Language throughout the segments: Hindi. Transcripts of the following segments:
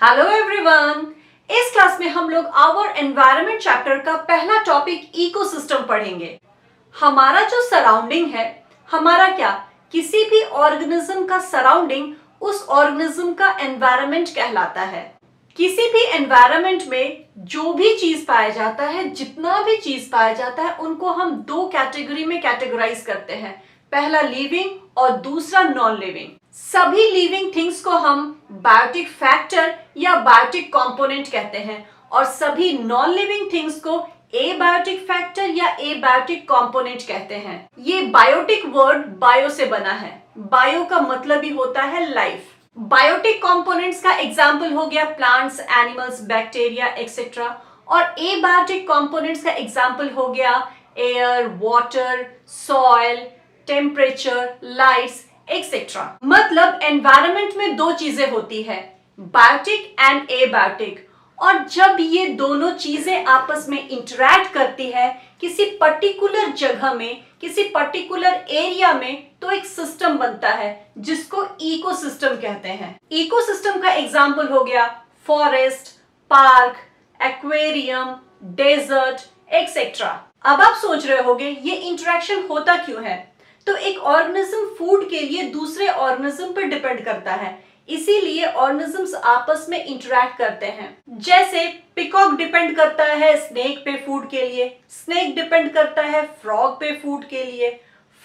Hello everyone. इस क्लास में हम लोग आवर एनवायरनमेंट चैप्टर का पहला टॉपिक इकोसिस्टम पढ़ेंगे। हमारा जो सराउंडिंग है, हमारा क्या, किसी भी ऑर्गेनिज्म का सराउंडिंग उस ऑर्गेनिज्म का एनवायरनमेंट कहलाता है। किसी भी एनवायरनमेंट में जो भी चीज पाया जाता है, जितना भी चीज पाया जाता है, उनको हम दो कैटेगरी में कैटेगराइज करते हैं। पहला लिविंग और दूसरा नॉन लिविंग। सभी लिविंग थिंग्स को हम बायोटिक फैक्टर या बायोटिक कंपोनेंट कहते हैं और सभी नॉन लिविंग थिंग्स को एबायोटिक फैक्टर या एबायोटिक कंपोनेंट कहते हैं। ये बायोटिक वर्ड बायो से बना है। बायो का मतलब ही होता है लाइफ। बायोटिक कंपोनेंट्स का एग्जाम्पल हो गया प्लांट्स, एनिमल्स, बैक्टीरिया एक्सेट्रा। और एबायोटिक कंपोनेंट्स का एग्जाम्पल हो गया air, water, soil, temperature, lights etcetera. मतलब एनवायरनमेंट में दो चीजें होती है, बायोटिक एंड एबायोटिक। और जब ये दोनों चीजें आपस में इंटरैक्ट करती है किसी पर्टिकुलर जगह में, किसी पर्टिकुलर एरिया में, तो एक सिस्टम बनता है जिसको इकोसिस्टम कहते हैं। इकोसिस्टम का एग्जाम्पल हो गया forest, park, aquarium, desert etcetera. अब आप सोच रहे होंगे ये इंटरेक्शन होता क्यों है? तो एक ऑर्गेनिज्म फूड के लिए दूसरे ऑर्गेनिज्म पर डिपेंड करता है, इसीलिए ऑर्गेनिजम्स आपस में इंटरैक्ट करते हैं। जैसे पिकॉक डिपेंड करता है स्नेक पे फूड के लिए, स्नेक डिपेंड करता है फ्रॉग पे फूड के लिए,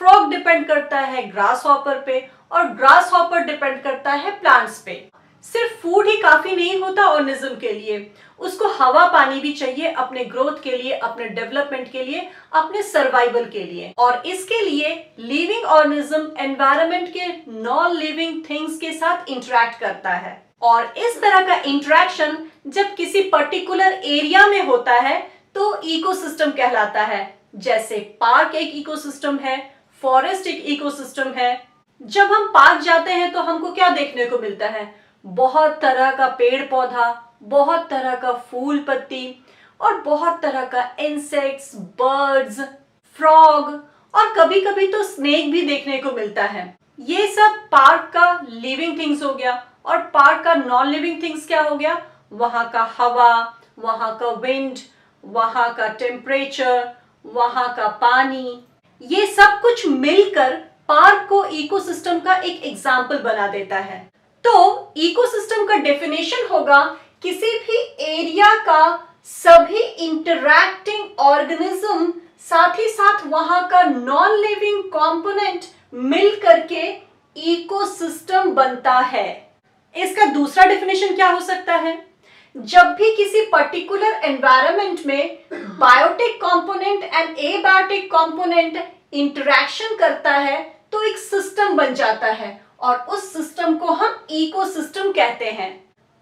फ्रॉग डिपेंड करता है ग्रास हॉपर पे और ग्रास हॉपर डिपेंड करता है प्लांट्स पे। सिर्फ फूड ही काफी नहीं होता ऑर्गेनिज्म के लिए, उसको हवा पानी भी चाहिए अपने ग्रोथ के लिए, अपने डेवलपमेंट के लिए, अपने सर्वाइवल के लिए। और इसके लिए लिविंग ऑर्गेनिज्म एनवायरनमेंट के नॉन लिविंग थिंग्स के साथ इंटरैक्ट करता है। और इस तरह का इंटरैक्शन जब किसी पर्टिकुलर एरिया में होता है तो इकोसिस्टम कहलाता है। जैसे पार्क एक इकोसिस्टम है, फॉरेस्ट एक इकोसिस्टम है। जब हम पार्क जाते हैं तो हमको क्या देखने को मिलता है? बहुत तरह का पेड़ पौधा, बहुत तरह का फूल पत्ती और बहुत तरह का इंसेक्ट्स, बर्ड्स, फ्रॉग और कभी कभी तो स्नेक भी देखने को मिलता है। ये सब पार्क का लिविंग थिंग्स हो गया। और पार्क का नॉन लिविंग थिंग्स क्या हो गया? वहां का हवा, वहां का विंड, वहां का टेम्परेचर, वहां का पानी, ये सब कुछ मिलकर पार्क को इकोसिस्टम का एक एग्जाम्पल बना देता है। तो इकोसिस्टम का डेफिनेशन होगा किसी भी एरिया का सभी इंटरैक्टिंग ऑर्गेनिज्म, साथ ही साथ वहां का नॉन लिविंग कंपोनेंट मिल करके इकोसिस्टम बनता है। इसका दूसरा डेफिनेशन क्या हो सकता है? जब भी किसी पर्टिकुलर एनवायरनमेंट में biotic component and abiotic component interaction करता है तो एक सिस्टम बन जाता है और उस सिस्टम को हम इकोसिस्टम कहते हैं।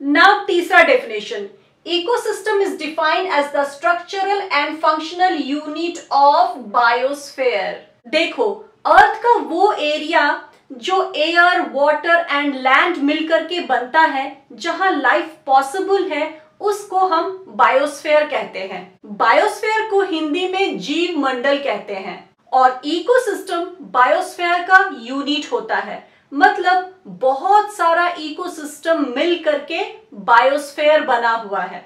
नाउ तीसरा definition, ecosystem is defined as the structural and functional unit of biosphere. देखो, अर्थ का वो एरिया जो एयर, वाटर एंड लैंड मिलकर के बनता है, जहां लाइफ पॉसिबल है, उसको हम बायोस्फीयर कहते हैं। बायोस्फीयर को हिंदी में जीव मंडल कहते हैं और इकोसिस्टम बायोस्फीयर का यूनिट होता है। मतलब बहुत सारा इकोसिस्टम मिल करके बायोस्फीयर बना हुआ है।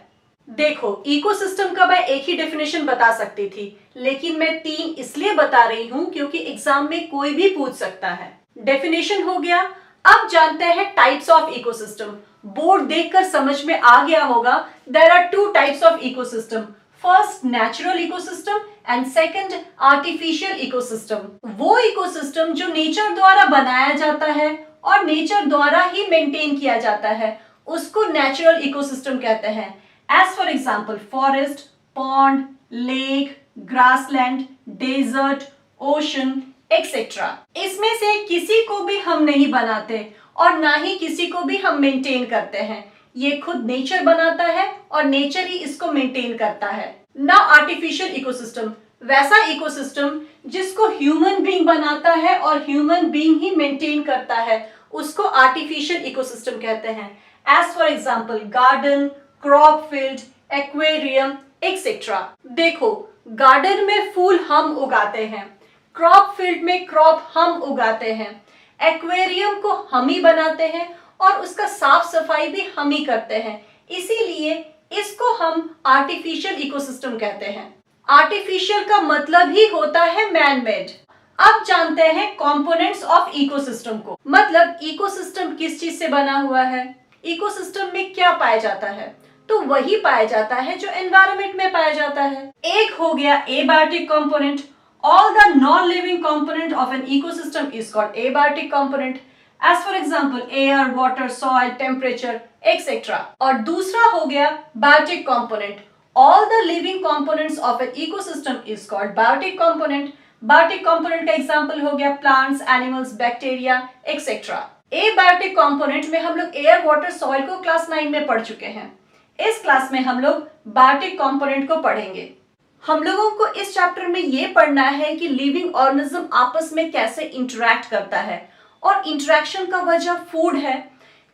देखो, इकोसिस्टम का मैं एक ही डेफिनेशन बता सकती थी, लेकिन मैं 3 इसलिए बता रही हूं क्योंकि एग्जाम में कोई भी पूछ सकता है। डेफिनेशन हो गया। अब जानते हैं टाइप्स ऑफ इकोसिस्टम। बोर्ड देखकर समझ में आ गया होगा, there are 2 types of ecosystem. First natural ecosystem and second artificial ecosystem. वो इकोसिस्टम जो नेचर द्वारा बनाया जाता है और नेचर द्वारा ही मेंटेन किया जाता है, उसको नेचुरल इकोसिस्टम कहते हैं। As for example forest, pond, lake, grassland, desert, ocean etcetera. इसमें से किसी को भी हम नहीं बनाते और ना ही किसी को भी हम मेंटेन करते हैं। ये खुद नेचर बनाता है और नेचर ही इसको मेंटेन करता है। नाउ आर्टिफिशियल इकोसिस्टम, वैसा इकोसिस्टम जिसको ह्यूमन बीइंग बनाता है और ह्यूमन बीइंग ही मेंटेन करता है, उसको आर्टिफिशियल इकोसिस्टम कहते हैं। As for example garden, crop field, aquarium etcetera. देखो, गार्डन में फूल हम उगाते हैं, क्रॉप फील्ड में क्रॉप हम उगाते हैं, एक्वेरियम को हम ही बनाते हैं और उसका साफ सफाई भी हम ही करते हैं, इसीलिए इसको हम आर्टिफिशियल इकोसिस्टम कहते हैं। आर्टिफिशियल का मतलब ही होता है मैन मेड। अब जानते हैं कंपोनेंट्स ऑफ इकोसिस्टम को, मतलब इकोसिस्टम किस चीज से बना हुआ है, इकोसिस्टम में क्या पाया जाता है, तो वही पाया जाता है जो एनवायरनमेंट में पाया जाता है। एक हो गया abiotic component, all the non living component of an ecosystem is called abiotic component, as for example air, water, soil, temperature etcetera. और दूसरा हो गया biotic component, all the living components of an ecosystem is called biotic component. Biotic component का एग्जांपल हो गया plants, animals, bacteria etcetera. Abiotic component में हम लोग एयर, वाटर, सॉइल को क्लास 9 में पढ़ चुके हैं। इस क्लास में हम लोग बायोटिक कंपोनेंट को पढ़ेंगे। हम लोगों को इस चैप्टर में ये पढ़ना है कि लिविंग ऑर्गेनिज्म आपस में कैसे इंटरैक्ट करता है, और इंटरैक्शन का वजह फूड है,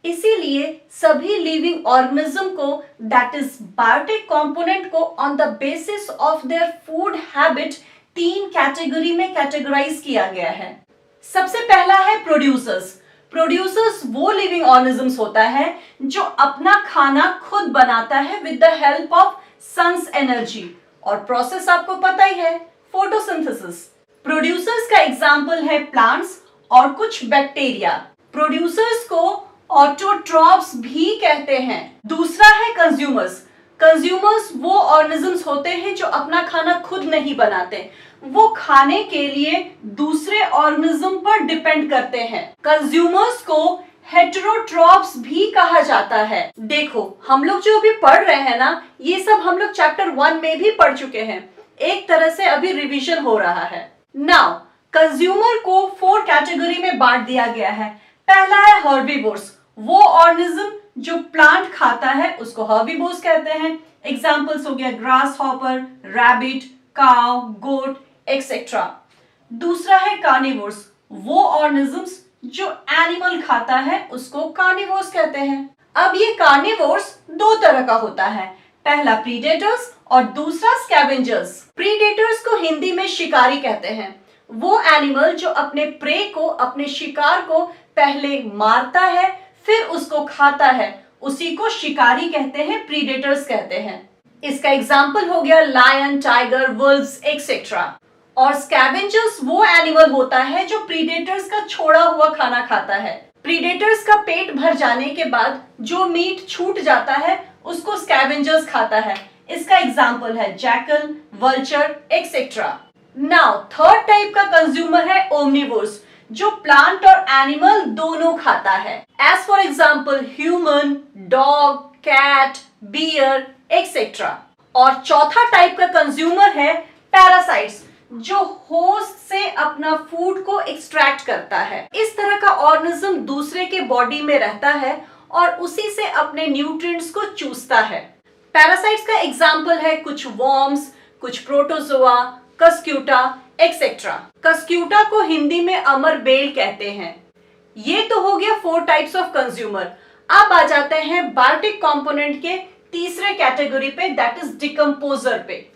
इसीलिए सभी लिविंग ऑर्गेनिज्म को दैट इज बायोटिक कंपोनेंट को on the basis of their food habit 3 category में कैटेगराइज किया गया है। सबसे पहला है प्रोड्यूसर्स। प्रोड्यूसर्स वो लिविंग ऑर्गेनिजम्स होता है जो अपना खाना खुद बनाता है with the help of sun's energy, और प्रोसेस आपको पता ही है, फोटोसिंथेसिस। प्रोड्यूसर्स का एग्जांपल है प्लांट्स और कुछ बैक्टीरिया। प्रोड्यूसर्स को ऑटोट्रॉफ्स भी कहते हैं। दूसरा है कंज्यूमर्स। कंज्यूमर्स वो ऑर्गेनिजम्स होते हैं जो अपना खाना खुद नहीं बनाते, वो खाने के लिए दूसरे ऑर्गेनिज्म पर डिपेंड करते हैं। कंज्यूमर्स को हेटेरोट्रॉफ्स भी कहा जाता है। देखो हम लोग जो अभी पढ़ रहे हैं ना, ये सब हम लोग चैप्टर 1 में भी पढ़ चुके हैं, एक तरह से अभी रिवीजन हो रहा है। नाउ कंज्यूमर को 4 कैटेगरी में बांट दिया गया है। पहला है हर्बीवोर्स, वो ऑर्गेनिज्म जो प्लांट खाता है उसको हर्बीवोर्स कहते हैं। एग्जांपल्स हो गया ग्रास हॉपर, रैबिट, काउ, गोट एक्सेट्रा। दूसरा है कार्निवोर्स, वो ऑर्गेनिजम्स जो एनिमल खाता है उसको कार्निवोर्स कहते हैं। अब ये कार्निवोर्स 2 तरह का होता है, पहला प्रीडेटर्स और दूसरा स्कैवेंजर्स। प्रीडेटर्स को हिंदी में शिकारी कहते हैं, वो एनिमल जो अपने प्रे को, अपने शिकार को पहले मारता है फिर उसको खाता है, उसी को शिकारी कहते हैं, प्रीडेटर्स कहते हैं। इसका एग्जाम्पल हो गया लायन, टाइगर, वुल्व्स एक्सेट्रा। और स्कैवेंजर्स वो एनिमल होता है जो प्रीडेटर्स का छोड़ा हुआ खाना खाता है। प्रीडेटर्स का पेट भर जाने के बाद जो मीट छूट जाता है उसको स्कैवेंजर्स खाता है। इसका एग्जाम्पल है jackal, vulture etcetera. Now third type का कंज्यूमर है ओमनिवोर्स, जो प्लांट और एनिमल दोनों खाता है। As for example human, dog, cat, bear etcetera. और चौथा टाइप का कंज्यूमर है पैरासाइट्स, जो होस्ट से अपना फूड को एक्सट्रैक्ट करता है। इस तरह का ऑर्गेनिज्म दूसरे के बॉडी में रहता है और उसी से अपने न्यूट्रिएंट्स को चूसता है। पैरासाइट्स का एग्जाम्पल है कुछ वॉर्म्स, कुछ प्रोटोजोआ, कस्क्यूटा एक्सेट्रा। कस्क्यूटा को हिंदी में अमर बेल कहते हैं। ये तो हो गया 4 टाइप्स ऑफ कंज्यूमर। अब आ जाते हैं बायोटिक कंपोनेंट के तीसरे कैटेगरी पे, दैट इज डिकम्पोजर पे।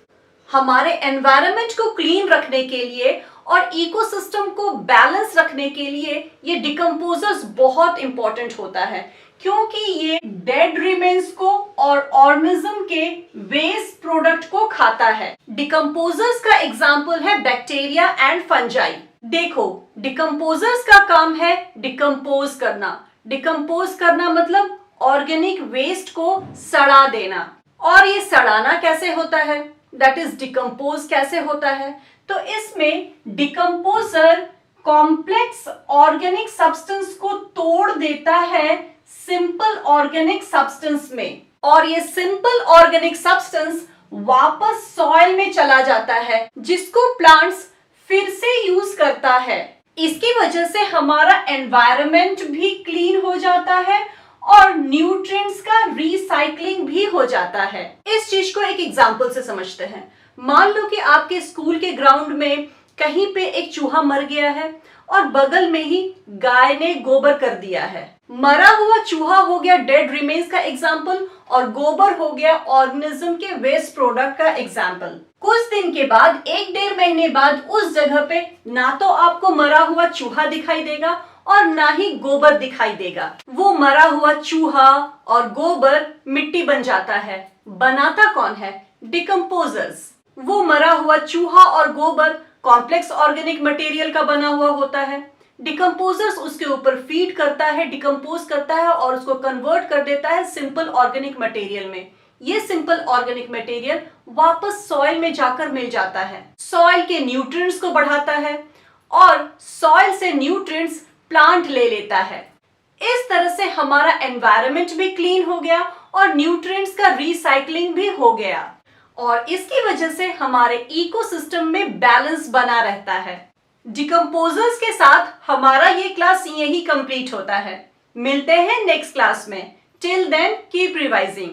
हमारे एनवायरनमेंट को क्लीन रखने के लिए और इकोसिस्टम को बैलेंस रखने के लिए ये डिकम्पोजर्स बहुत इंपॉर्टेंट होता है, क्योंकि ये डेड रिमेन्स को और ऑर्गेनिज्म के वेस्ट प्रोडक्ट को खाता है। डिकम्पोजर्स का एग्जाम्पल है बैक्टीरिया एंड फंजाई। देखो डिकम्पोजर्स का काम है डिकम्पोज करना। डिकम्पोज करना मतलब ऑर्गेनिक वेस्ट को सड़ा देना। और ये सड़ाना कैसे होता है, दैट इज डिकम्पोज कैसे होता है, तो इसमें डिकम्पोजर कॉम्प्लेक्स ऑर्गेनिक सब्सटेंस को तोड़ देता है सिंपल ऑर्गेनिक सब्सटेंस में, और ये सिंपल ऑर्गेनिक सब्सटेंस वापस सॉइल में चला जाता है, जिसको प्लांट्स फिर से यूज करता है। इसकी वजह से हमारा एनवायरनमेंट भी क्लीन हो जाता है और न्यूट्रिएंट्स का रिसाइकलिंग भी हो जाता है। इस चीज को एक एग्जांपल से समझते हैं। मान लो कि आपके स्कूल के ग्राउंड में कहीं पे एक चूहा मर गया है और बगल में ही गाय ने गोबर कर दिया है। मरा हुआ चूहा हो गया डेड रिमेन्स का एग्जाम्पल और गोबर हो गया ऑर्गेनिज्म के वेस्ट प्रोडक्ट का एग्जाम्पल। कुछ दिन के बाद, 1-1.5 महीने बाद उस जगह पे ना तो आपको मरा हुआ चूहा दिखाई देगा और ना ही गोबर दिखाई देगा। वो मरा हुआ चूहा और गोबर मिट्टी बन जाता है। बनाता कौन है? डिकम्पोजर्स। वो मरा हुआ चूहा और गोबर कॉम्प्लेक्स ऑर्गेनिक मटेरियल का बना हुआ होता है। डिकम्पोजर्स उसके ऊपर फीड करता है, डिकम्पोज करता है और उसको कन्वर्ट कर देता है सिंपल ऑर्गेनिक मटेरियल में। ये सिंपल ऑर्गेनिक मटेरियल वापस सॉइल में जाकर मिल जाता है, सॉइल के न्यूट्रिएंट्स को बढ़ाता है और सॉइल से न्यूट्रिएंट्स प्लांट ले लेता है। इस तरह से हमारा एनवायरनमेंट भी क्लीन हो गया और न्यूट्रिएंट्स का रिसाइकलिंग भी हो गया और इसकी वजह से हमारे इकोसिस्टम में बैलेंस बना रहता है। डिकम्पोजर्स के साथ हमारा ये क्लास यही कंप्लीट होता है। मिलते हैं नेक्स्ट क्लास में। Till then keep revising.